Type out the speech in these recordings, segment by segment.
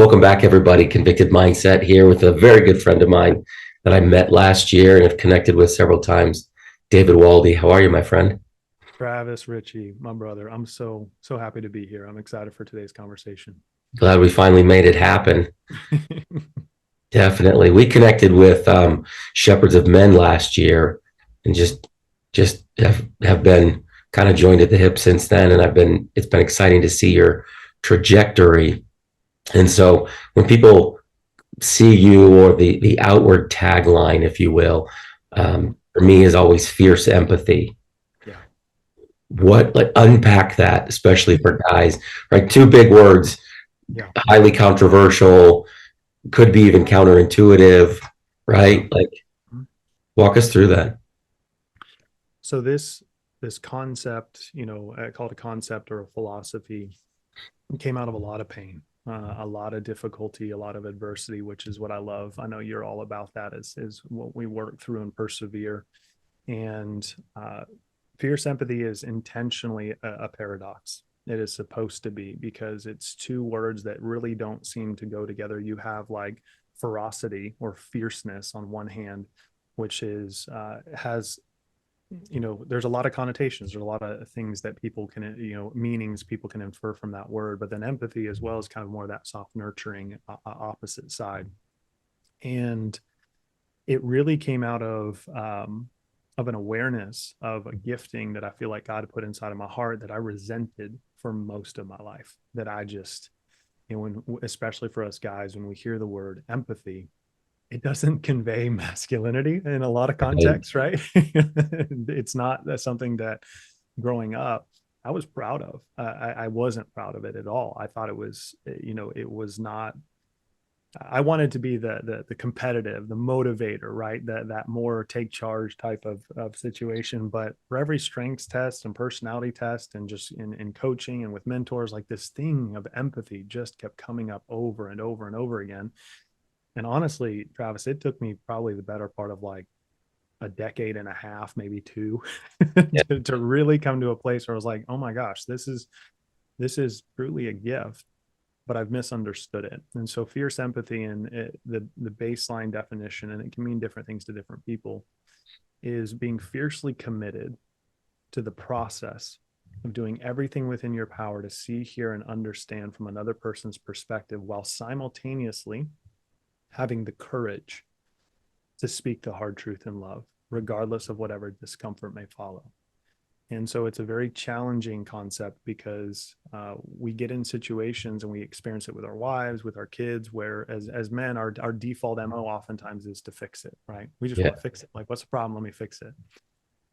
Welcome back, everybody. Convicted Mindset here with a very good friend of mine that I met last year and have connected with several times, David Waldy. How are you, my friend? Travis, Richie, my brother, I'm so happy to be here. I'm excited for today's conversation. Glad we finally made it happen. Definitely. We connected with Shepherds of Men last year and just have been kind of joined at the hip since then. And it's been exciting to see your trajectory. And so when people see you, or the outward tagline, if you will, for me is always fierce empathy. Yeah. What, like, unpack that, especially for guys, right? Two big words, Yeah. highly controversial, could be even counterintuitive, Yeah. right? Like, walk us through that. So this concept, I call it a concept or a philosophy, came out of a lot of pain, a lot of difficulty, a lot of adversity, which is what I love. I know you're all about that. Is what we work through and persevere. And fierce empathy is intentionally a paradox. It is supposed to be, because it's two words that really don't seem to go together. You have like ferocity or fierceness on one hand, which is has there's a lot of connotations. There's a lot of things that people can, meanings people can infer from that word. But then empathy as well is kind of more that soft, nurturing opposite side. And it really came out of an awareness of a gifting that I feel like God put inside of my heart that I resented for most of my life. That I just, especially for us guys, when we hear the word empathy, it doesn't convey masculinity in a lot of Right? contexts, right? It's not that's something that growing up I was proud of. I wasn't proud of it at all. I thought it was, it was not. I wanted to be the competitive, the motivator, right? That more take charge type of situation. But for every strengths test and personality test, and just in coaching and with mentors, like this thing of empathy just kept coming up over and over and over again. And honestly, Travis, it took me probably the better part of like a decade and a half, maybe two, Yeah. to really come to a place where I was like, oh my gosh, this is truly a gift, but I've misunderstood it. And so fierce empathy, and the baseline definition, and it can mean different things to different people, is being fiercely committed to the process of doing everything within your power to see, hear, and understand from another person's perspective, while simultaneously having the courage to speak the hard truth in love, regardless of whatever discomfort may follow. And so it's a very challenging concept, because we get in situations and we experience it with our wives, with our kids, where as men, our default MO oftentimes is to fix it, right? We just Yeah. want to fix it. Like, what's the problem? Let me fix it.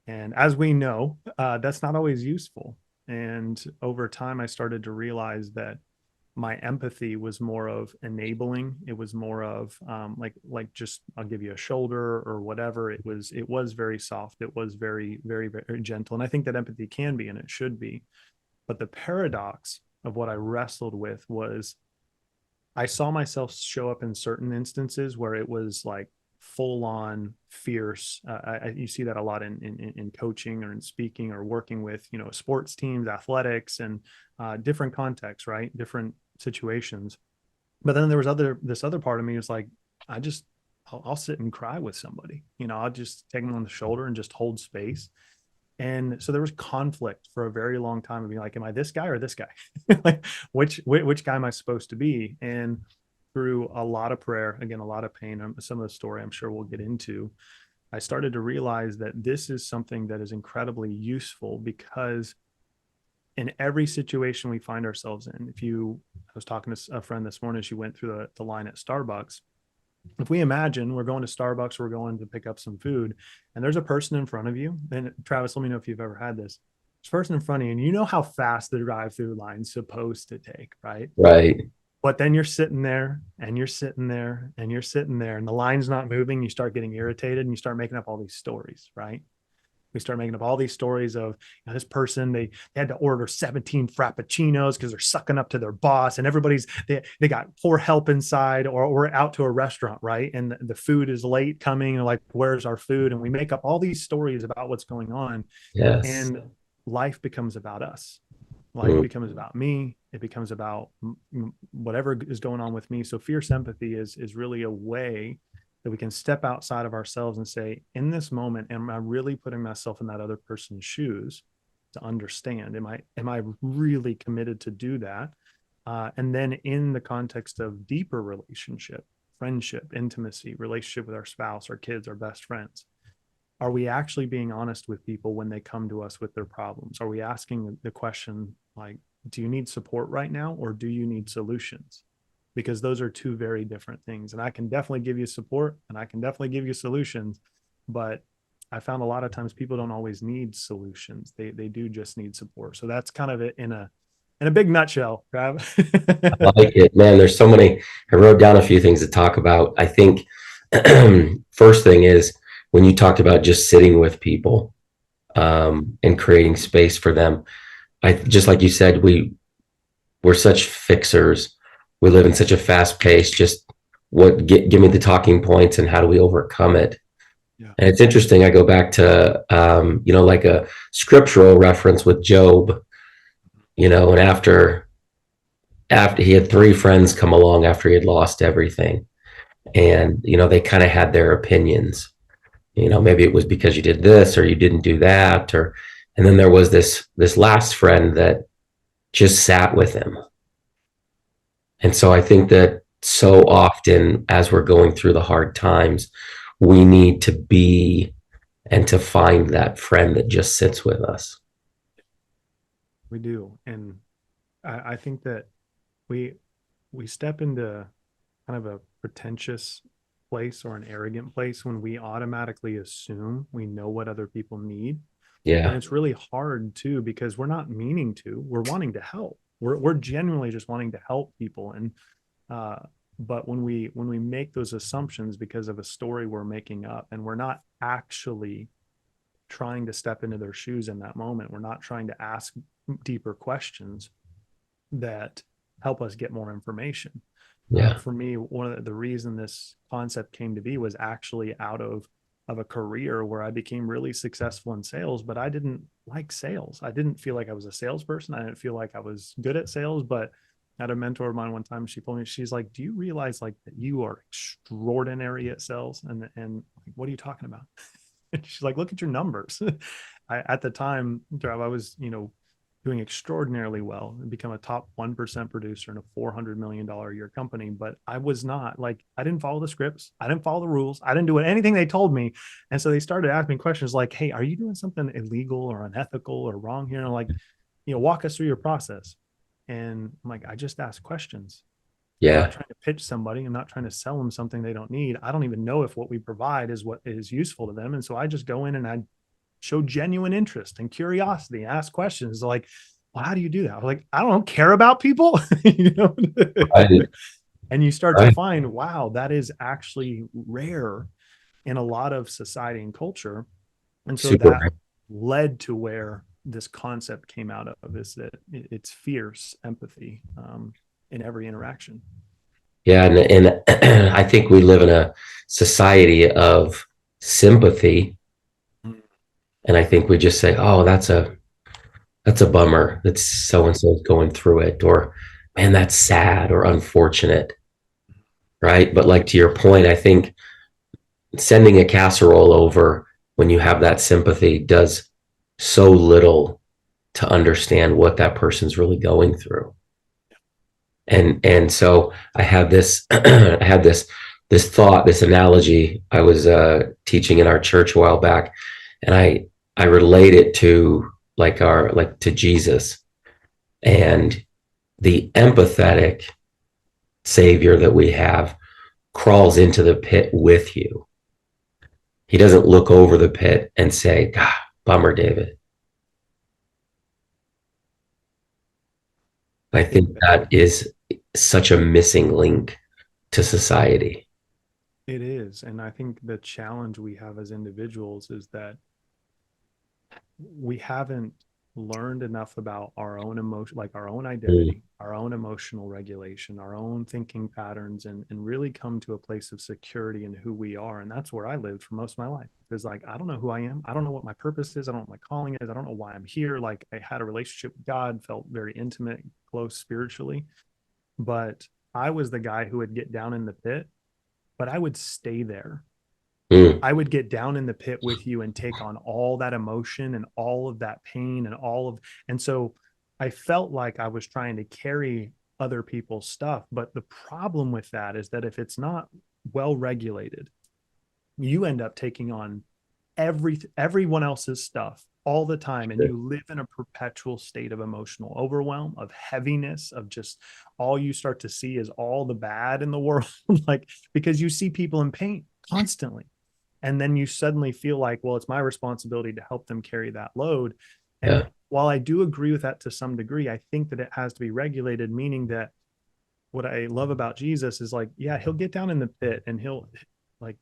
And as we know, that's not always useful. And over time, I started to realize that my empathy was more of enabling. It was more of like just, I'll give you a shoulder or whatever. It was very soft. It was very, very, very gentle. And I think that empathy can be, and it should be. But the paradox of what I wrestled with was, I saw myself show up in certain instances where it was like full on fierce. You see that a lot in coaching or in speaking or working with, sports teams, athletics, and different contexts, right? Different situations. But then there was this other part of me was like, I just, I'll sit and cry with somebody, I'll just take them on the shoulder and just hold space. And so there was conflict for a very long time of being like, am I this guy or this guy? Like, which guy am I supposed to be? And through a lot of prayer, again, a lot of pain, some of the story I'm sure we'll get into, I started to realize that this is something that is incredibly useful, because in every situation we find ourselves in, I was talking to a friend this morning, she went through the line at Starbucks. If we imagine we're going to Starbucks, we're going to pick up some food, and there's a person in front of you, and Travis, let me know if you've ever had this. There's a person in front of you, and you know how fast the drive-through line's supposed to take, right? Right. But then you're sitting there, and you're sitting there, and you're sitting there, and the line's not moving. You start getting irritated, and you start making up all these stories, right? We start making up all these stories of, this person, they had to order 17 frappuccinos because they're sucking up to their boss, and they got poor help inside, or we're out to a restaurant, right? And the food is late coming, and like, where's our food? And we make up all these stories about what's going on, Yes. and life becomes about us. Life becomes about me. It becomes about whatever is going on with me. So fierce empathy is really a way that we can step outside of ourselves and say, in this moment, am I really putting myself in that other person's shoes to understand? Am I really committed to do that? And then in the context of deeper relationship, friendship, intimacy, relationship with our spouse, our kids, our best friends, are we actually being honest with people when they come to us with their problems? Are we asking the question like, do you need support right now, or do you need solutions? Because those are two very different things. And I can definitely give you support and I can definitely give you solutions, but I found a lot of times people don't always need solutions. They do just need support. So that's kind of it in a big nutshell, Trav. I like it, man. There's so many. I wrote down a few things to talk about. I think first thing is when you talked about just sitting with people and creating space for them. I just like you said, we're such fixers. We live in such a fast pace. Just give me the talking points and how do we overcome it? Yeah. And it's interesting. I go back to like a scriptural reference with Job. And after he had three friends come along after he had lost everything, and they kind of had their opinions. Maybe it was because you did this or you didn't do that, and then there was this last friend that just sat with him. And so I think that so often as we're going through the hard times, we need to be and to find that friend that just sits with us. We do. And I think that we we step into kind of a pretentious place or an arrogant place when we automatically assume we know what other people need. And Yeah. it's really hard too, because we're not meaning to, we're wanting to help. We're genuinely just wanting to help people. And uh but when we make those assumptions because of a story we're making up, and we're not actually trying to step into their shoes in that moment, we're not trying to ask deeper questions that help us get more information. Yeah. For me, one of the reason this concept came to be was actually out of a career where I became really successful in sales, but I didn't like sales. I didn't feel like I was a salesperson. I didn't feel like I was good at sales. But I had a mentor of mine one time. She told me, she's like, "Do you realize like that you are extraordinary at sales?" And what are you talking about? She's like, "Look at your numbers." At the time, I was, doing extraordinarily well and become a top 1% producer in a $400 million a year company. But I was not like, I didn't follow the scripts. I didn't follow the rules. I didn't do anything they told me. And so they started asking me questions like, "Hey, are you doing something illegal or unethical or wrong here?" And I'm like, walk us through your process. And I'm like, I just ask questions. I'm not Yeah. trying to pitch somebody. I'm not trying to sell them something they don't need. I don't even know if what we provide is what is useful to them. And so I just go in and I show genuine interest and curiosity, ask questions like, "Well, how do you do that?" I was like, "I don't care about people." you know? Right. And you start to Right. find, wow, that is actually rare in a lot of society and culture. And so Super. that led to where this concept came out of, is that it's fierce empathy in every interaction. Yeah. And I think we live in a society of sympathy. And I think we just say, oh, that's a bummer that so and so is going through it, or man, that's sad or unfortunate. Right. But like to your point, I think sending a casserole over when you have that sympathy does so little to understand what that person's really going through. And so I had this I had this thought, this analogy I was teaching in our church a while back, and I relate it to like to Jesus and the empathetic savior that we have crawls into the pit with you. He doesn't look over the pit and say, "God, bummer, David." I I think think that is such a missing link to society. it is. And I think the challenge we have as individuals is that we haven't learned enough about our own emotion, like our own Mm. identity, our own emotional regulation, our own thinking patterns, and really come to a place of security in who we are. And that's where I lived for most of my life. Because like, I don't know who I am. I don't know what my purpose is. I don't know what my calling is. I don't know why I'm here. Like I had a relationship with God, felt very intimate, close spiritually. But I was the guy who would get down in the pit, but I would stay there. Mm. I would get down in the pit with you and take on all that emotion and all of that pain and and so I felt like I was trying to carry other people's stuff. But the problem with that is that if it's not well regulated, you end up taking on everyone else's stuff all the time, and you live in a perpetual state of emotional overwhelm, of heaviness, of just all you start to see is all the bad in the world. Like, because you see people in pain constantly, and then you suddenly feel like, well, it's my responsibility to help them carry that load. And Yeah. while I do agree with that to some degree, I think that it has to be regulated, meaning that what I love about Jesus is like, yeah, he'll get down in the pit and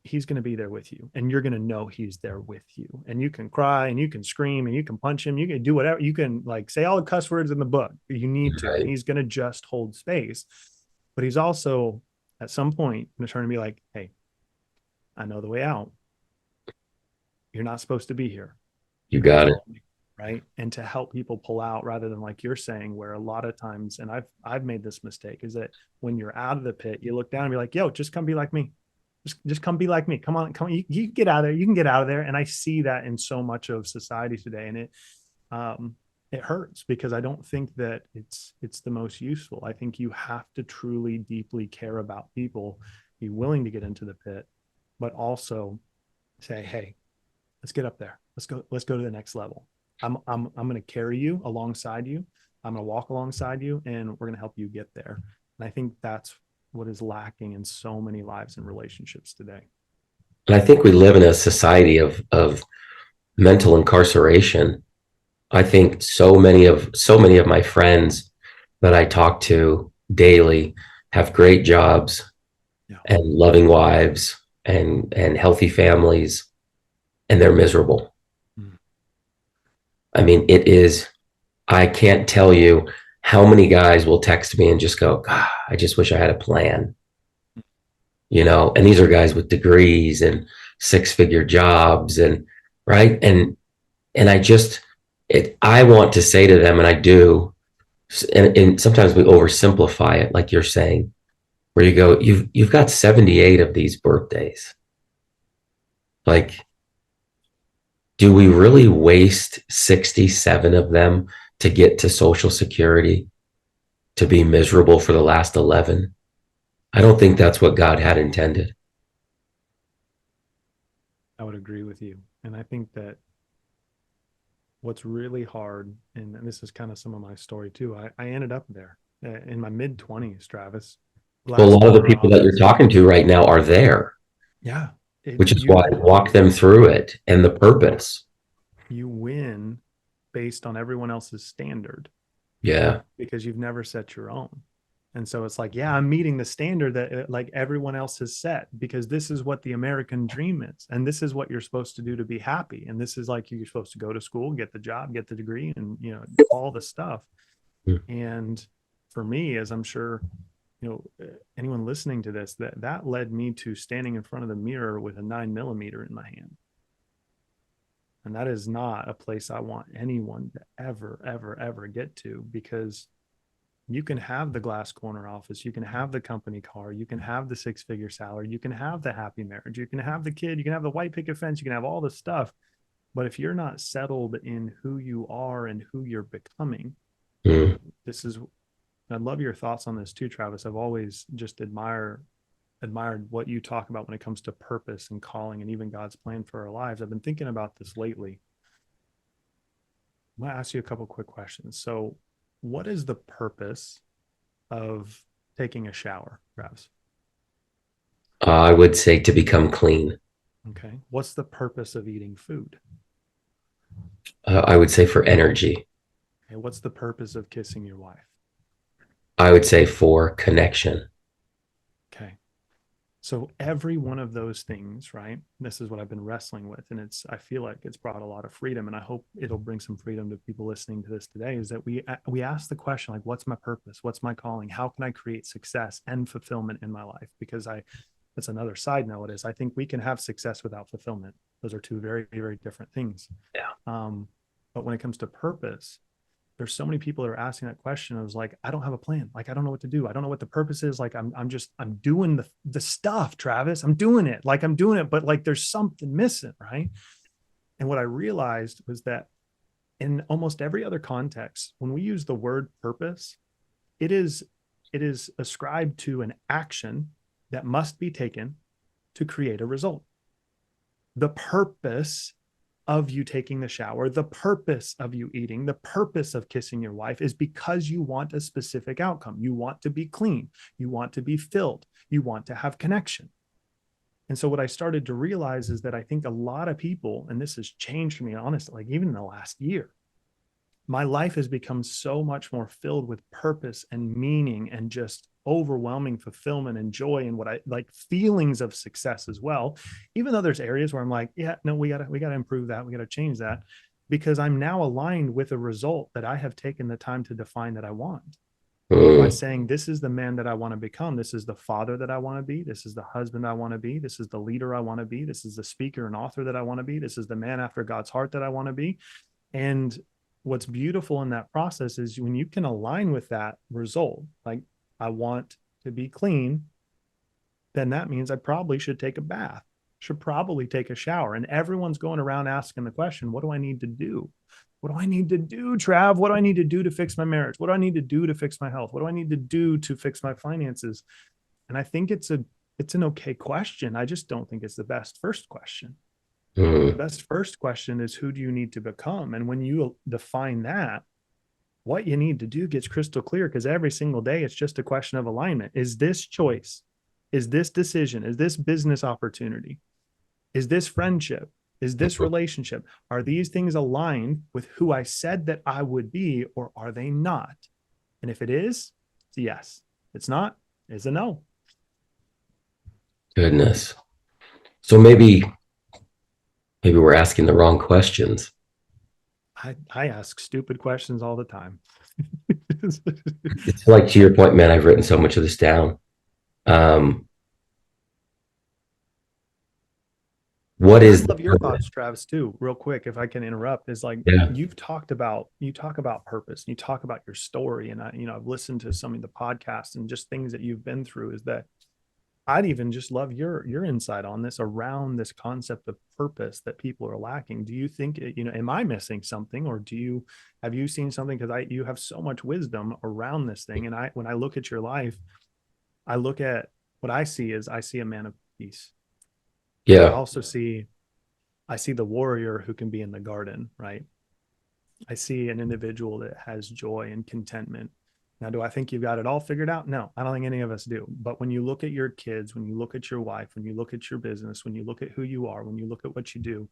he's going to be there with you, and you're going to know he's there with you, and you can cry and you can scream and you can punch him. You can do whatever, you can like say all the cuss words in the book you need to, and Right. he's going to just hold space. But he's also at some point going to turn and be like, hey, I know the way out. You're not supposed to be here. You You're going to got it. follow me. Right. And to help people pull out rather than like you're saying, where a lot of times, and I've made this mistake, is that when you're out of the pit, you look down and be like, yo, just come be like me. Just come be like me. Come on, come on. You get out of there. You can get out of there. And I see that in so much of society today. And it hurts, because I don't think that it's the most useful. I think you have to truly deeply care about people, be willing to get into the pit, but also say, hey, let's get up there. Let's go to the next level. I'm going to carry you alongside you. I'm going to walk alongside you, and we're going to help you get there. And I think that's what is lacking in so many lives and relationships today. And I think we live in a society of mental incarceration. I think so many of my friends that I talk to daily have great jobs Yeah. and loving wives and healthy families, and they're miserable. Mm. I mean, it is, I can't tell you how many guys will text me and just go, God, I just wish I had a plan, you know, and these are guys with degrees and six-figure jobs and right. And I just, I want to say to them, and I do, and sometimes we oversimplify it, like you're saying, where you go, you've got 78 of these birthdays. Like, do we really waste 67 of them to get to Social Security, to be miserable for the last 11? I don't think that's what God had intended. I would agree with you. And I think that what's really hard, and this is kind of some of my story too, I ended up there in my mid 20s, Travis. Well, a Glass lot of the corner people that you're office. talking to right now are there, Yeah. which is why I You walk them through it and the purpose. you win based on everyone else's standard, Yeah. because you've never set your own. And so it's like, yeah, I'm meeting the standard that like everyone else has set, because this is what the American dream is. And this is what you're supposed to do to be happy. And this is like, you're supposed to go to school, get the job, get the degree, and, you know, all the stuff. Mm. And for me, as I'm sure, you know, anyone listening to this, that led me to standing in front of the mirror with a 9mm in my hand. And that is not a place I want anyone to ever, ever, ever get to, because you can have the glass corner office, you can have the company car, you can have the six-figure salary, you can have the happy marriage, you can have the kid, you can have the white picket fence, you can have all this stuff. But if you're not settled in who you are and who you're becoming, Mm. this is, I love your thoughts on this too, Travis. I've always just admired what you talk about when it comes to purpose and calling and even God's plan for our lives. I've been thinking about this lately. I'm going to ask you a couple quick questions. So, what is the purpose of taking a shower, Travis? I would say to become clean. Okay. What's the purpose of eating food? I would say for energy. Okay. What's the purpose of kissing your wife? I would say for connection. Okay. So every one of those things, right? This is what I've been wrestling with. And I feel like it's brought a lot of freedom. And I hope it'll bring some freedom to people listening to this today, is that we ask the question, like, what's my purpose? What's my calling? How can I create success and fulfillment in my life? Because that's another side note, is I think we can have success without fulfillment. Those are two very, very different things. Yeah. But when it comes to purpose, there's so many people that are asking that question. I was like, I don't have a plan. Like, I don't know what to do. I don't know what the purpose is. Like, I'm doing the stuff, Travis. I'm doing it. Like, I'm doing it, but like, there's something missing. Right. And what I realized was that in almost every other context, when we use the word purpose, it is ascribed to an action that must be taken to create a result. The purpose of you taking the shower, the purpose of you eating, the purpose of kissing your wife is because you want a specific outcome. You want to be clean. You want to be filled. You want to have connection. And so what I started to realize is that I think a lot of people, and this has changed for me, honestly, like even in the last year, my life has become so much more filled with purpose and meaning and just overwhelming fulfillment and joy, and what I like, feelings of success as well. Even though there's areas where I'm like, yeah, no, we gotta improve that. We gotta change that, because I'm now aligned with a result that I have taken the time to define that I want. By saying, this is the man that I want to become. This is the father that I want to be. This is the husband I want to be. This is the leader I want to be. This is the speaker and author that I want to be. This is the man after God's heart that I want to be. And what's beautiful in that process is when you can align with that result, like, I want to be clean, then that means I probably should take a bath, should probably take a shower. And everyone's going around asking the question, what do I need to do? What do I need to do, Trav? What do I need to do to fix my marriage? What do I need to do to fix my health? What do I need to do to fix my finances? And I think it's an okay question. I just don't think it's the best first question. The best first question is, who do you need to become? And when you define that, what you need to do gets crystal clear, because every single day it's just a question of alignment. Is this choice? Is this decision? Is this business opportunity? Is this friendship? Is this relationship? Are these things aligned with who I said that I would be, or are they not? And if it is, it's a yes. If it's not, it's a no. Goodness. So maybe we're asking the wrong questions. I ask stupid questions all the time. It's like, to your point, man, I've written so much of this down. What is, I love your thoughts, Travis, too, real quick, if I can interrupt, is like, yeah, you talk about purpose, and you talk about your story. And I've listened to some of the podcasts and just things that you've been through. Is that I'd even just love your insight on this, around this concept of purpose that people are lacking. Do you think, am I missing something, or have you seen something? Because you have so much wisdom around this thing. And when I look at your life, I look at what I see a man of peace. yeah. I also see the warrior who can be in the garden, right? I see an individual that has joy and contentment. Now, do I think you've got it all figured out? No, I don't think any of us do. But when you look at your kids, when you look at your wife, when you look at your business, when you look at who you are, when you look at what you do,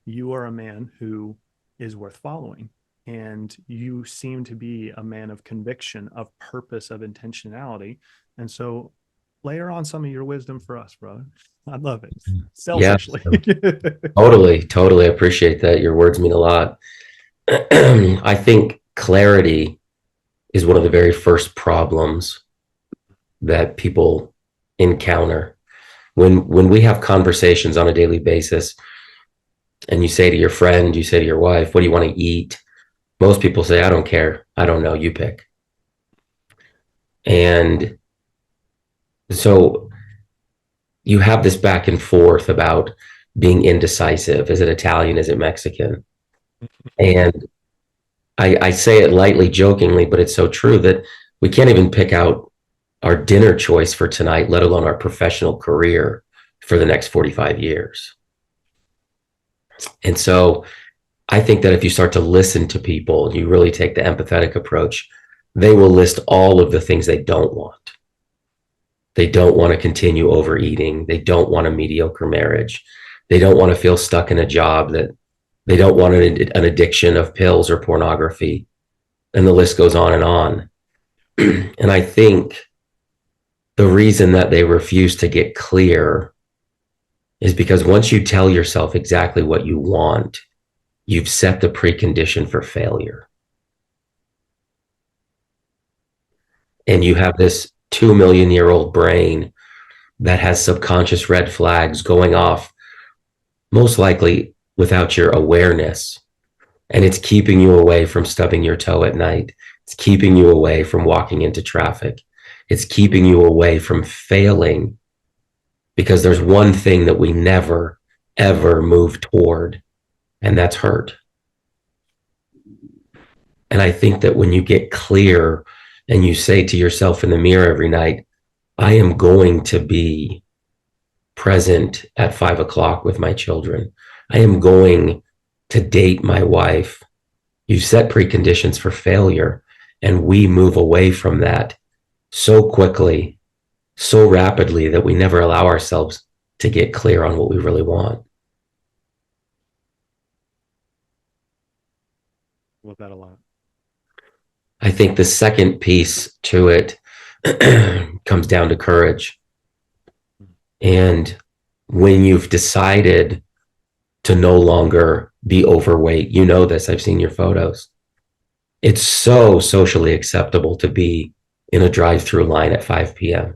you are a man who is worth following. And you seem to be a man of conviction, of purpose, of intentionality. And so layer on some of your wisdom for us, brother. I love it. Selfishly. Yeah, totally. I appreciate that. Your words mean a lot. I think clarity is one of the very first problems that people encounter when we have conversations on a daily basis, and you say to your friend, you say to your wife, what do you want to eat? Most people say, I don't care. I don't know. You pick. And so you have this back and forth about being indecisive. Is it Italian? Is it Mexican? And I say it lightly, jokingly, but it's so true that we can't even pick out our dinner choice for tonight, let alone our professional career for the next 45 years. And so I think that if you start to listen to people, you really take the empathetic approach, they will list all of the things they don't want. They don't want to continue overeating. They don't want a mediocre marriage. They don't want to feel stuck in a job that they don't want an addiction of pills or pornography. And the list goes on and on. And I think the reason that they refuse to get clear is because once you tell yourself exactly what you want, you've set the precondition for failure. And you have this 2 million-year-old brain that has subconscious red flags going off, most likely without your awareness. And it's keeping you away from stubbing your toe at night. It's keeping you away from walking into traffic. It's keeping you away from failing, because there's one thing that we never, ever move toward, and that's hurt. And I think that when you get clear and you say to yourself in the mirror every night, I am going to be present at 5 o'clock with my children. I am going to date my wife. You set preconditions for failure, and we move away from that so quickly, so rapidly, that we never allow ourselves to get clear on what we really want. Love that a lot. I think the second piece to it comes down to courage. And when you've decided to no longer be overweight, you know this, I've seen your photos. It's so socially acceptable to be in a drive-through line at 5 p.m.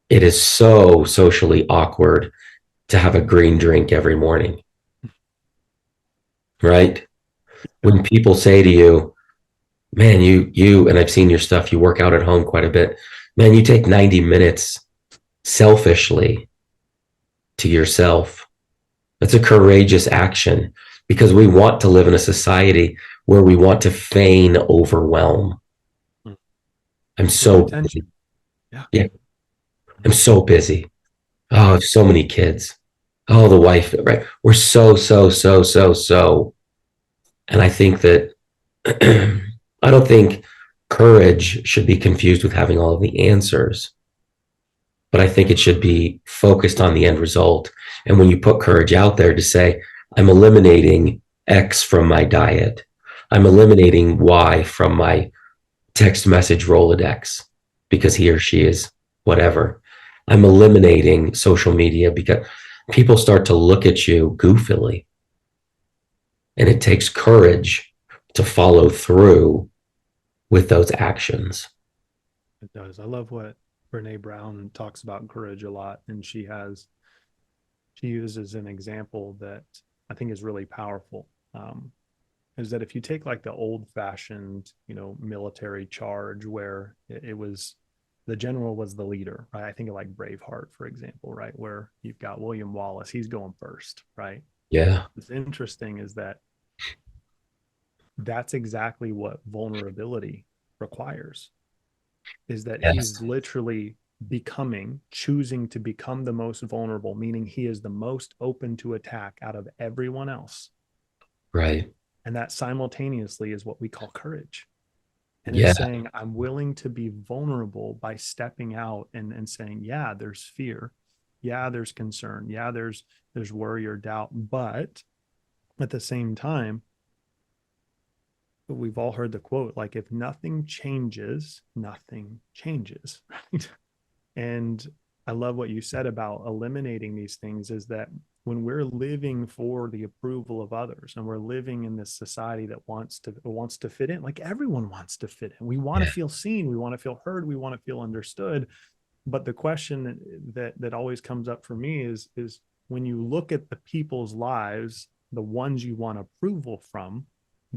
It is so socially awkward to have a green drink every morning, right? When people say to you, man, and I've seen your stuff, you work out at home quite a bit. Man, you take 90 minutes selfishly to yourself. That's a courageous action, because we want to live in a society where we want to feign overwhelm. I'm so busy. Yeah. I'm so busy. Oh, I have so many kids. Oh, the wife, right? We're so. And I think that I don't think courage should be confused with having all of the answers, but I think it should be focused on the end result. And when you put courage out there to say, I'm eliminating X from my diet, I'm eliminating Y from my text message Rolodex because he or she is whatever. I'm eliminating social media because people start to look at you goofily. And it takes courage to follow through with those actions. It does. I love what Brene Brown talks about courage a lot. And she uses an example that I think is really powerful. Is that if you take like the old fashioned, military charge where it was the general was the leader, right? I think of like Braveheart, for example, right? Where you've got William Wallace, he's going first, right? Yeah. What's interesting is that that's exactly what vulnerability requires, is that Yes. he's literally choosing to become the most vulnerable, meaning he is the most open to attack out of everyone else. Right. And that simultaneously is what we call courage. And Yeah. it's saying, I'm willing to be vulnerable by stepping out and saying, yeah, there's fear. Yeah, there's concern. Yeah, there's worry or doubt. But at the same time, we've all heard the quote, like, if nothing changes, nothing changes, right? And I love what you said about eliminating these things, is that when we're living for the approval of others and we're living in this society that wants to fit in, like everyone wants to fit in. We want to feel seen. We want to feel heard. We want to feel understood. But the question that always comes up for me is when you look at the people's lives, the ones you want approval from,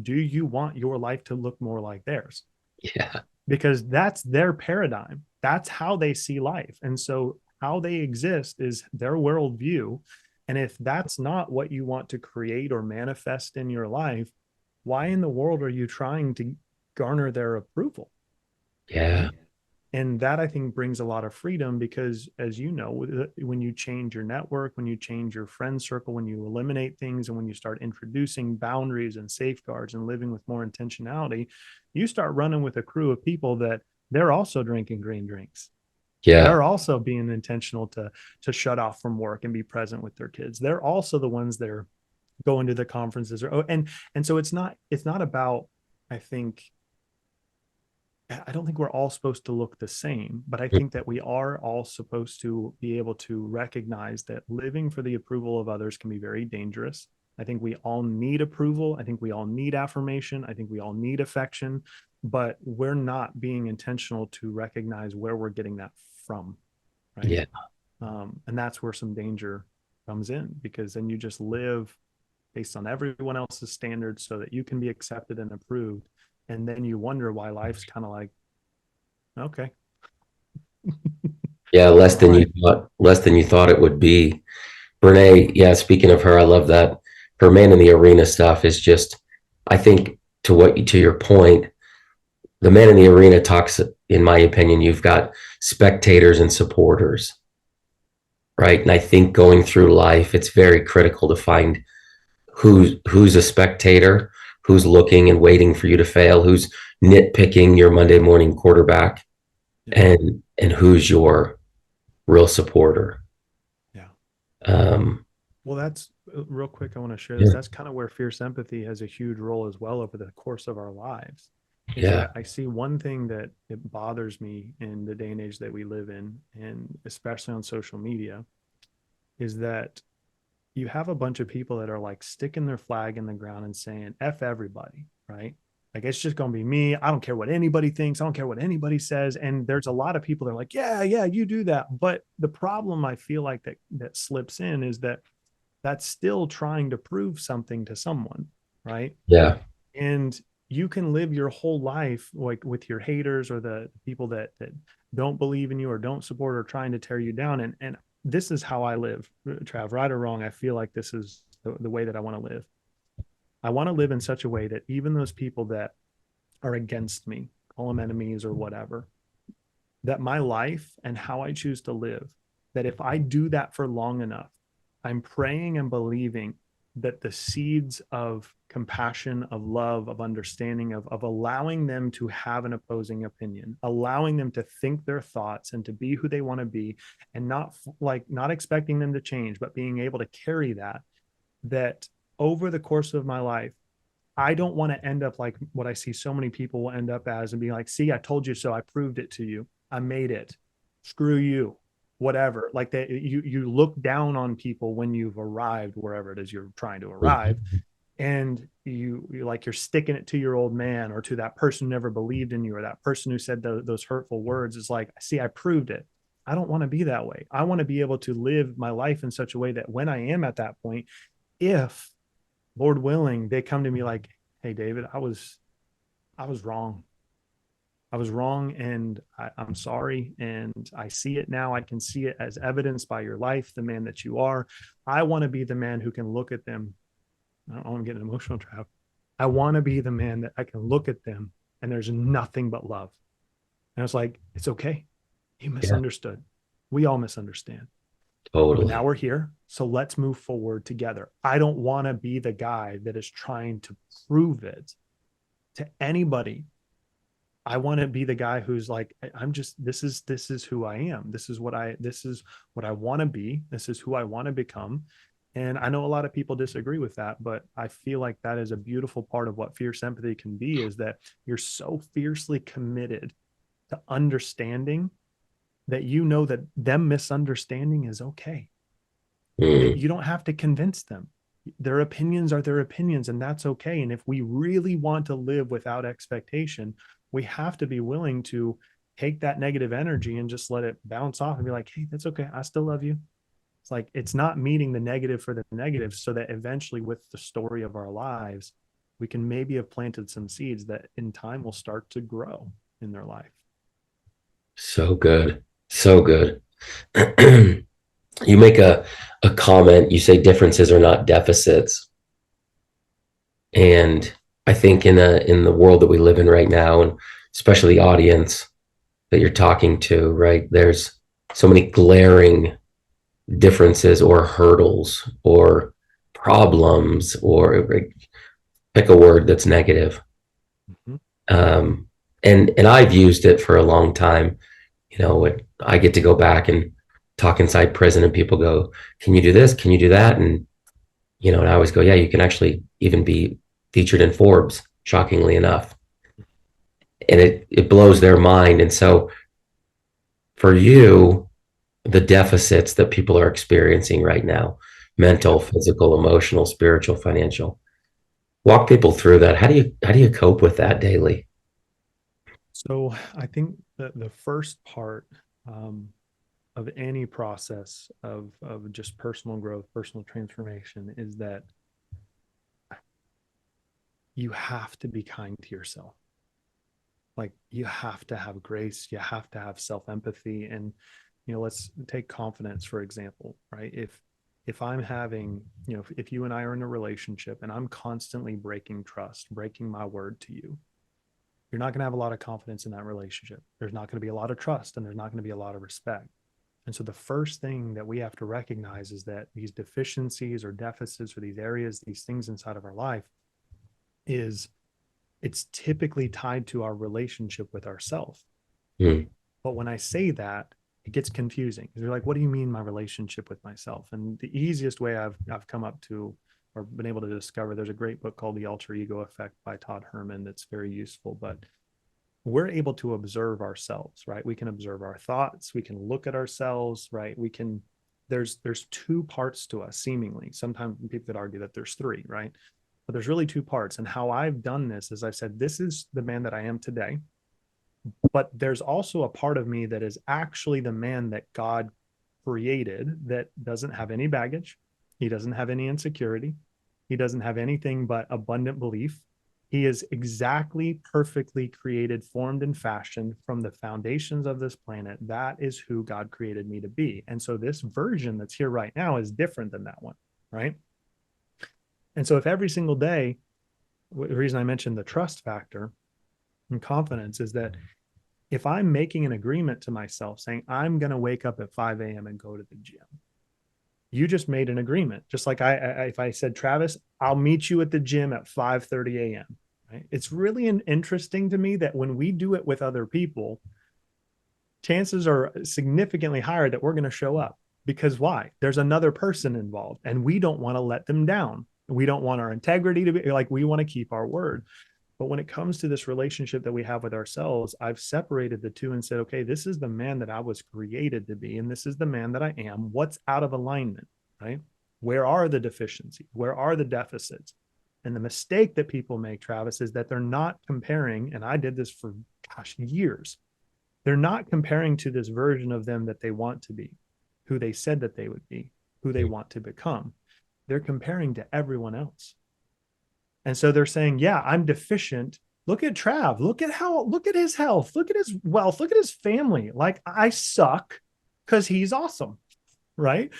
do you want your life to look more like theirs? Yeah. Because that's their paradigm. That's how they see life. And so how they exist is their worldview. And if that's not what you want to create or manifest in your life, why in the world are you trying to garner their approval? Yeah. Right? And that, I think, brings a lot of freedom, because, as you know, when you change your network, when you change your friend circle, when you eliminate things, and when you start introducing boundaries and safeguards and living with more intentionality, you start running with a crew of people that they're also drinking green drinks. Yeah. They're also being intentional to shut off from work and be present with their kids. They're also the ones that are going to the conferences, and so it's not about, I think, I don't think we're all supposed to look the same, but I think that we are all supposed to be able to recognize that living for the approval of others can be very dangerous. I think we all need approval. I think we all need affirmation. I think we all need affection, but we're not being intentional to recognize where we're getting that from, right? Yeah. And that's where some danger comes in, because then you just live based on everyone else's standards so that you can be accepted and approved. And then you wonder why life's kind of like, okay. Yeah. Fine. Less than you thought it would be. Brene, yeah, speaking of her, I love that. Her man in the arena stuff is just, I think to your point, the man in the arena talks, in my opinion, you've got spectators and supporters, right? And I think going through life, it's very critical to find who's a spectator, who's looking and waiting for you to fail, who's nitpicking your Monday morning quarterback, Yeah. and who's your real supporter. Yeah. Um, Well, that's real quick. I want to share this. yeah, That's kind of where fierce empathy has a huge role as well over the course of our lives. Is yeah, that I see one thing that it bothers me in the day and age that we live in, and especially on social media, is that you have a bunch of people that are like sticking their flag in the ground and saying F everybody, right? Like it's just going to be me. I don't care what anybody thinks. I don't care what anybody says. And there's a lot of people that are like, yeah, yeah, you do that. But the problem I feel like that slips in is that that's still trying to prove something to someone, right? yeah, And you can live your whole life like with your haters or the people that don't believe in you or don't support or trying to tear you down. And this is how I live, Trav, right or wrong. I feel like this is the way that I want to live. I want to live in such a way that even those people that are against me, call them enemies or whatever, that my life and how I choose to live, that if I do that for long enough, I'm praying and believing that the seeds of compassion, of love, of understanding, of allowing them to have an opposing opinion, allowing them to think their thoughts and to be who they want to be, and not expecting them to change, but being able to carry that over the course of my life, I don't want to end up like what I see so many people will end up as and be like, see, I told you so. I proved it to you. I made it. Screw you. Whatever. Like that you look down on people when you've arrived wherever it is you're trying to arrive. And you like you're sticking it to your old man or to that person who never believed in you or that person who said those hurtful words. Is like, see, I proved it. I don't want to be that way. I want to be able to live my life in such a way that when I am at that point, if Lord willing, they come to me like, hey, David, I was wrong. I was wrong and I'm sorry. And I see it now. I can see it as evidenced by your life, the man that you are. I want to be the man who can look at them. I don't want to get an emotional trap. I want to be the man that I can look at them and there's nothing but love. And it's like, it's okay. You yeah, misunderstood. We all misunderstand. But totally. now we're here. So let's move forward together. I don't want to be the guy that is trying to prove it to anybody. I want to be the guy who's like, I'm just, this is who I am. This is what I want to be. This is who I want to become. And I know a lot of people disagree with that, but I feel like that is a beautiful part of what fierce empathy can be, is that you're so fiercely committed to understanding that you know that them misunderstanding is okay. That Mm, you don't have to convince them. Their opinions are their opinions, and that's okay. And if we really want to live without expectation, we have to be willing to take that negative energy and just let it bounce off and be like, hey, that's okay. I still love you. It's like it's not meeting the negative for the negative, so that eventually, with the story of our lives, we can maybe have planted some seeds that in time will start to grow in their life. so good. So good. You make a comment, you say differences are not deficits. And I think in the world that we live in right now, and especially the audience that you're talking to, right? There's so many glaring differences or hurdles or problems or like, pick a word that's negative. Mm-hmm. Um, and I've used it for a long time. You know, I get to go back and talk inside prison, and people go, "Can you do this? Can you do that?" And you know, and I always go, "Yeah, you can actually even be featured in Forbes." Shockingly enough, and it blows their mind. And so for you, the deficits that people are experiencing right now, Yeah. mental, physical, emotional, spiritual, financial, walk people through that. How do you cope with that daily? So I think that the first part um, of any process of just personal growth, personal transformation is that you have to be kind to yourself. Like you have to have grace, you have to have self-empathy. And let's take confidence for example, right? If I'm having, if you and I are in a relationship and I'm constantly breaking trust, breaking my word to you, you're not going to have a lot of confidence in that relationship. There's not going to be a lot of trust and there's not going to be a lot of respect. And so the first thing that we have to recognize is that these deficiencies or deficits or these areas, these things inside of our life is it's typically tied to our relationship with ourselves. Mm, But when I say that, it gets confusing. You're like, what do you mean my relationship with myself? And the easiest way I've come up to or been able to discover, there's a great book called The Alter Ego Effect by Todd Herman that's very useful. But we're able to observe ourselves, right? We can observe our thoughts, we can look at ourselves, right? We can there's two parts to us seemingly. Sometimes people could argue that there's three, right? But there's really two parts. And how I've done this is I've said, this is the man that I am today. But there's also a part of me that is actually the man that God created that doesn't have any baggage. He doesn't have any insecurity. He doesn't have anything but abundant belief. He is exactly perfectly created, formed, and fashioned from the foundations of this planet. That is who God created me to be. And so this version that's here right now is different than that one, right? And so if every single day, the reason I mentioned the trust factor and confidence is that if I'm making an agreement to myself saying, I'm going to wake up at 5 a.m. and go to the gym, you just made an agreement. Just like if I said, Travis, I'll meet you at the gym at 5:30 a.m. Right? It's really interesting to me that when we do it with other people, chances are significantly higher that we're going to show up. Because why? There's another person involved and we don't want to let them down. We don't want our integrity to be like, we want to keep our word. But when it comes to this relationship that we have with ourselves, I've separated the two and said, okay, this is the man that I was created to be, and this is the man that I am. What's out of alignment, right? Where are the deficiencies? Where are the deficits? And the mistake that people make, Travis, is that they're not comparing, and I did this for, years. They're not comparing to this version of them that they want to be, who they said that they would be, who they mm, want to become. They're comparing to everyone else. And so they're saying, yeah, I'm deficient. Look at Trav. Look at his health. Look at his wealth. Look at his family. Like I suck because he's awesome. Right.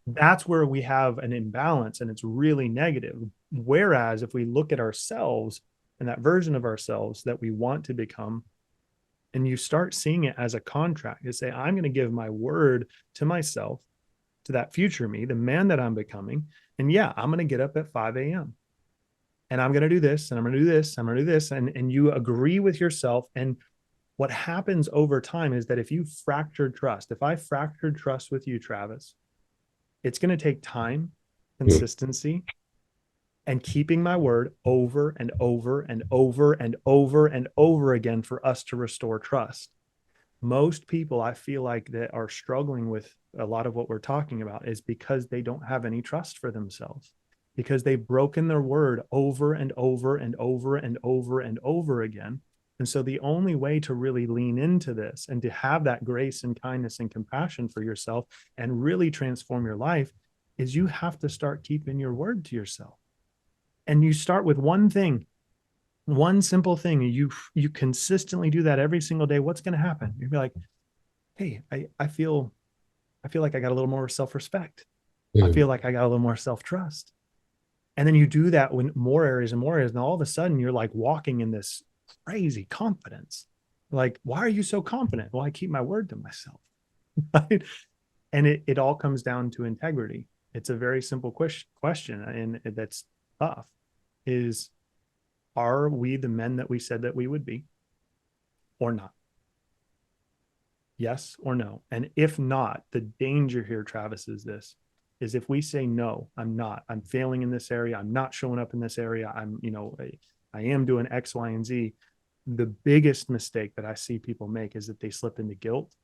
That's where we have an imbalance and it's really negative. Whereas if we look at ourselves and that version of ourselves that we want to become, and you start seeing it as a contract, you say, I'm going to give my word to myself, to that future me, the man that I'm becoming. And yeah, I'm going to get up at 5 a.m. and I'm going to do this and I'm going to do this, I'm going to do this. And you agree with yourself. And what happens over time is that if you fractured trust, if I fractured trust with you, Travis, it's going to take time, mm. consistency, and keeping my word over and over and over and over and over again for us to restore trust. Most people I feel like that are struggling with a lot of what we're talking about is because they don't have any trust for themselves, because they've broken their word over and over and over and over and over again. And so the only way to really lean into this and to have that grace and kindness and compassion for yourself and really transform your life is you have to start keeping your word to yourself. And you start with one thing, one simple thing. You consistently do that every single day. What's going to happen? You'll be like, hey, I feel like I got a little more self-respect. I Mm. feel like I got a little more self-trust. And then you do that in more areas and more areas. And all of a sudden you're like walking in this crazy confidence. Like, why are you so confident? Well, I keep my word to myself. Right? And it all comes down to integrity. It's a very simple question. And that's tough is, are we the men that we said that we would be or not? Yes or no? And if not, the danger here, Travis, is this is if we say no, I'm not, I'm failing in this area, I'm not showing up in this area, I am doing X, Y, and Z. the biggest mistake that I see people make is that they slip into guilt,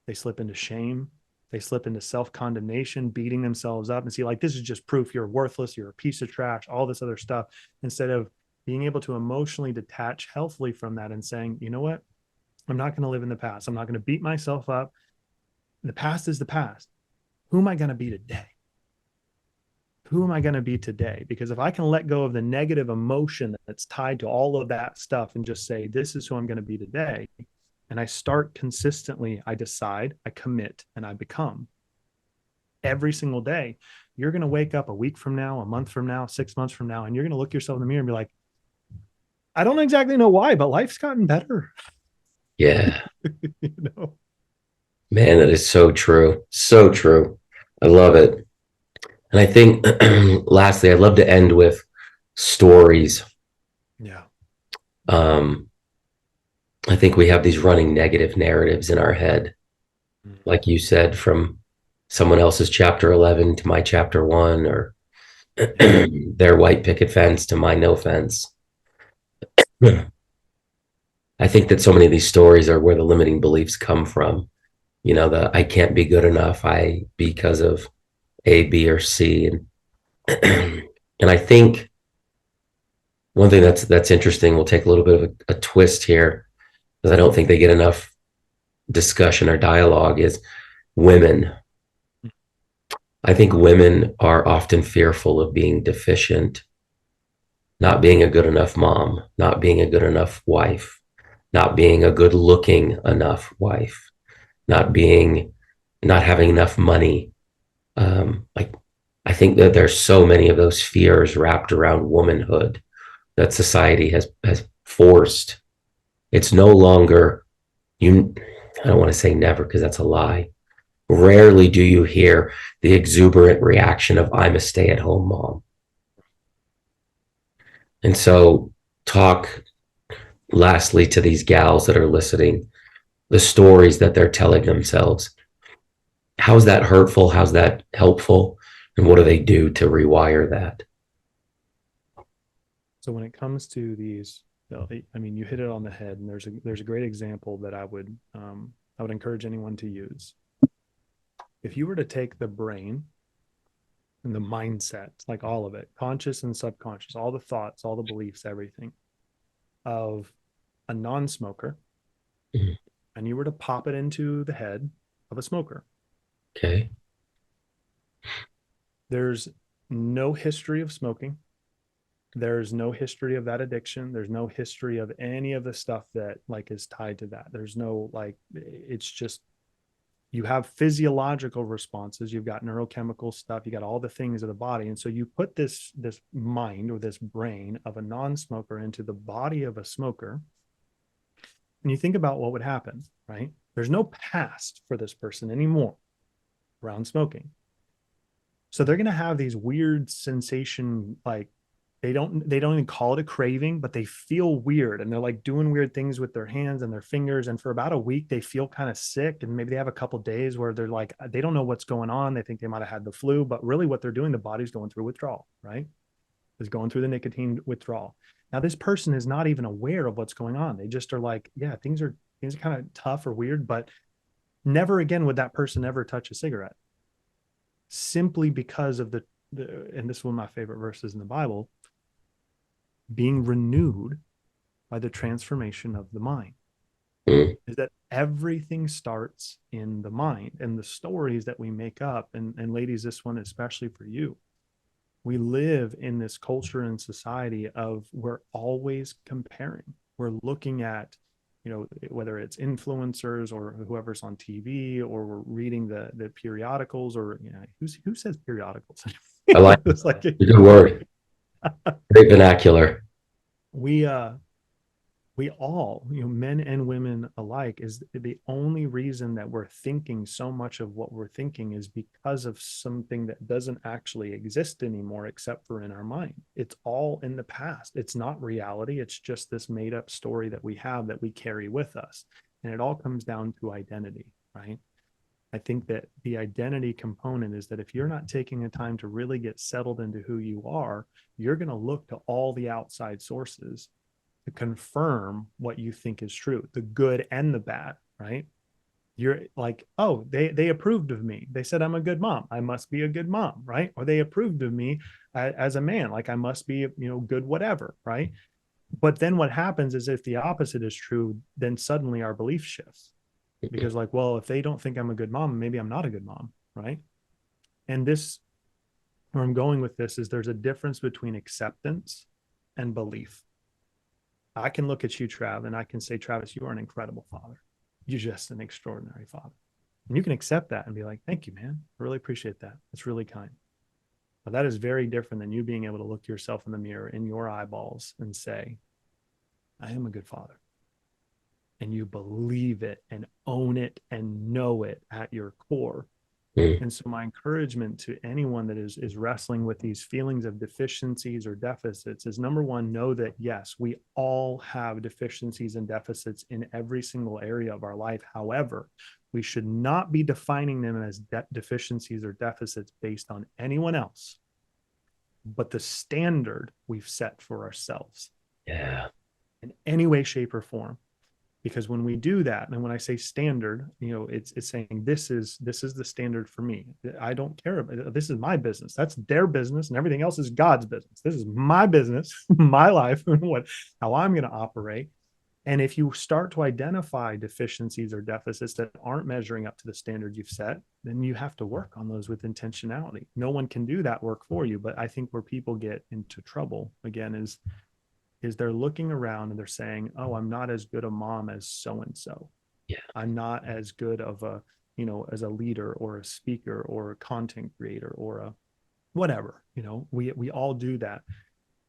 they slip into shame, they slip into self-condemnation, beating themselves up and see like, this is just proof you're worthless, you're a piece of trash, all this other stuff, instead of being able to emotionally detach healthily from that and saying, you know what, I'm not going to live in the past, I'm not going to beat myself up, the past is the past. Who am I going to be today? Who am I going to be today? Because if I can let go of the negative emotion that's tied to all of that stuff and just say, this is who I'm going to be today, and I start consistently, I decide, I commit, and I become every single day, you're going to wake up a week from now, a month from now, 6 months from now, and you're going to look yourself in the mirror and be like, I don't exactly know why, but life's gotten better. Yeah, you know? man, that is so true. So true. I love it. And I think, lastly, I'd love to end with stories. Yeah. Um, I think we have these running negative narratives in our head, like you said, from someone else's chapter 11 to my chapter 1, or their white picket fence to my no fence. I think that so many of these stories are where the limiting beliefs come from. You know, the I can't be good enough, I because of A, B, or C. And and I think one thing that's interesting, we'll take a little bit of a twist here, because I don't think they get enough discussion or dialogue, is women. I think women are often fearful of being deficient, not being a good enough mom, not being a good enough wife, not being a good looking enough wife, not having enough money. Like, I think that there's so many of those fears wrapped around womanhood that society has forced. It's no longer you. I don't want to say never, because that's a lie. Rarely do you hear the exuberant reaction of I'm a stay-at-home mom. And so, talk lastly to these gals that are listening, the stories that they're telling themselves. How's that hurtful? How's that helpful? And what do they do to rewire that? So when it comes to these, I mean, you hit it on the head, and there's a great example that I would encourage anyone to use. If you were to take the brain and the mindset, like all of it, conscious and subconscious, all the thoughts, all the beliefs, everything of a non-smoker, Mhm. and you were to pop it into the head of a smoker, Okay. there's no history of smoking. There's no history of that addiction. There's no history of any of the stuff that like is tied to that. There's no like, it's just, you have physiological responses, you've got neurochemical stuff, you got all the things of the body. And so you put this mind or this brain of a non-smoker into the body of a smoker, and you think about what would happen, right? There's no past for this person anymore around smoking. So they're going to have these weird sensation, like they don't even call it a craving, but they feel weird, and they're like doing weird things with their hands and their fingers, and for about a week they feel kind of sick, and maybe they have a couple days where they're like, they don't know what's going on, they think they might have had the flu, but really what they're doing, the body's going through withdrawal, right? Is going through the nicotine withdrawal. Now this person is not even aware of what's going on, they just are like, yeah, things are kind of tough or weird, but never again would that person ever touch a cigarette, simply because of the and this is one of my favorite verses in the Bible, being renewed by the transformation of the mind. Mm. Is that everything starts in the mind, and the stories that we make up, and ladies, this one especially for you, we live in this culture and society of we're always comparing, we're looking at, you know, whether it's influencers or whoever's on TV, or we're reading the periodicals, or you know, who says periodicals? I like It's like a good word. Great vernacular. we we all, you know, men and women alike, is the only reason that we're thinking so much of what we're thinking is because of something that doesn't actually exist anymore except for in our mind. It's all in the past. It's not reality. It's just this made up story that we have that we carry with us. And it all comes down to identity, right? I think that the identity component is that if you're not taking the time to really get settled into who you are, you're going to look to all the outside sources to confirm what you think is true, the good and the bad, right? You're like, oh, they approved of me. They said I'm a good mom. I must be a good mom, right? Or they approved of me as a man, like I must be, good whatever, right? But then what happens is if the opposite is true, then suddenly our belief shifts because like, well, if they don't think I'm a good mom, maybe I'm not a good mom, right? And this, where I'm going with this is there's a difference between acceptance and belief. I can look at you, Trav, and I can say, Travis, you are an incredible father. You're just an extraordinary father. And you can accept that and be like, thank you, man. I really appreciate that. It's really kind. But that is very different than you being able to look yourself in the mirror in your eyeballs and say, I am a good father. And you believe it and own it and know it at your core. And so my encouragement to anyone that is wrestling with these feelings of deficiencies or deficits is, number one, know that yes, we all have deficiencies and deficits in every single area of our life. However, we should not be defining them as deficiencies or deficits based on anyone else, but the standard we've set for ourselves. Yeah. In any way, shape, or form. Because when we do that, and when I say standard, it's saying this is the standard for me. I don't care about, this is my business. That's their business, and everything else is God's business. This is my business, my life, and how I'm going to operate. And if you start to identify deficiencies or deficits that aren't measuring up to the standard you've set, then you have to work on those with intentionality. No one can do that work for you. But I think where people get into trouble again is they're looking around and they're saying, oh, I'm not as good a mom as so-and-so. Yeah. I'm not as good of a, as a leader or a speaker or a content creator or a whatever, we all do that.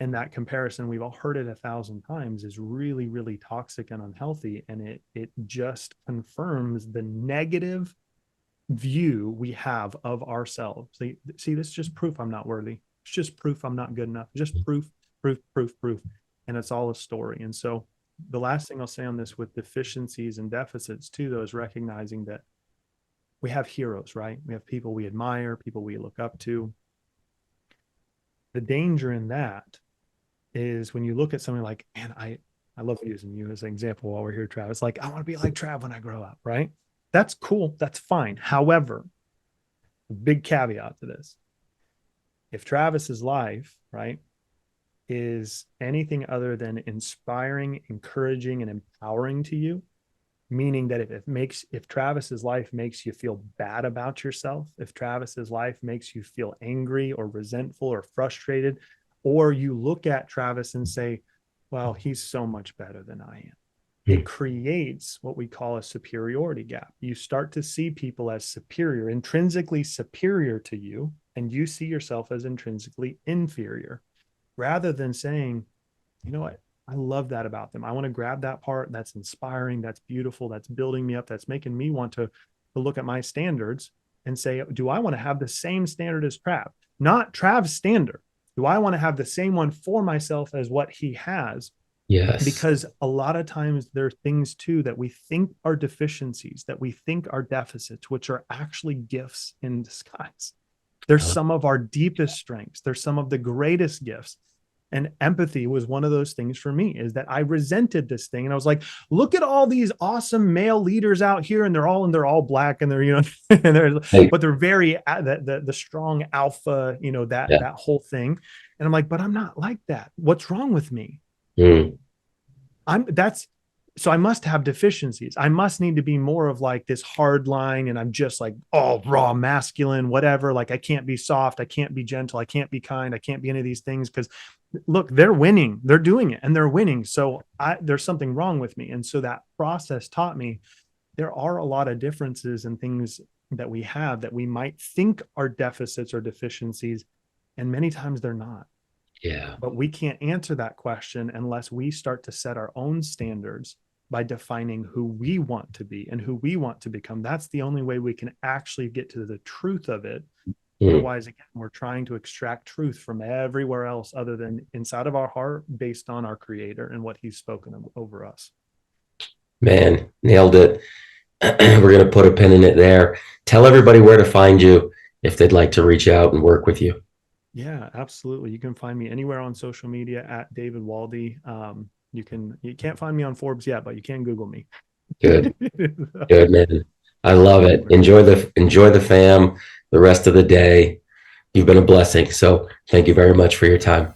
And that comparison, we've all heard it 1,000 times, is really, really toxic and unhealthy. And it just confirms the negative view we have of ourselves. See, this is just proof I'm not worthy. It's just proof I'm not good enough. Just proof. And it's all a story. And so the last thing I'll say on this with deficiencies and deficits too, though, is recognizing that we have heroes, right? We have people we admire, people we look up to. The danger in that is when you look at something like, man, I love using you as an example while we're here, Travis. Like, I want to be like Trav when I grow up, right? That's cool. That's fine. However, big caveat to this. If Travis's life, right, is anything other than inspiring, encouraging, and empowering to you, meaning that if Travis's life makes you feel bad about yourself, if Travis's life makes you feel angry or resentful or frustrated, or you look at Travis and say, well, he's so much better than I am, it creates what we call a superiority gap. You start to see people as superior, intrinsically superior to you, and you see yourself as intrinsically inferior. Rather than saying, you know what, I love that about them. I want to grab that part. That's inspiring. That's beautiful. That's building me up. That's making me want to look at my standards and say, do I want to have the same standard as Trav? Not Trav's standard. Do I want to have the same one for myself as what he has? Yes. Because a lot of times there are things too that we think are deficiencies, that we think are deficits, which are actually gifts in disguise. They're some of our deepest strengths. They're some of the greatest gifts. And empathy was one of those things for me, is that I resented this thing. And I was like, look at all these awesome male leaders out here. And they're all black and they're, and but they're very, the strong alpha, that whole thing. And I'm like, but I'm not like that. What's wrong with me? So I must have deficiencies. I must need to be more of like this hard line. And I'm just like, all raw masculine, whatever. Like I can't be soft. I can't be gentle. I can't be kind. I can't be any of these things because look, they're winning. They're doing it and they're winning. So there's something wrong with me. And so that process taught me there are a lot of differences and things that we have that we might think are deficits or deficiencies. And many times they're not. Yeah. But we can't answer that question unless we start to set our own standards by defining who we want to be and who we want to become. That's the only way we can actually get to the truth of it. Otherwise, again, we're trying to extract truth from everywhere else other than inside of our heart based on our creator and what he's spoken over us. Man, nailed it. We're going to put a pin in it there. Tell everybody where to find you if they'd like to reach out and work with you. Yeah, absolutely. You can find me anywhere on social media at David Waldy. you can't find me on Forbes yet, but you can Google me. Good. Good, man. I love it. Enjoy the fam the rest of the day. You've been a blessing. So thank you very much for your time.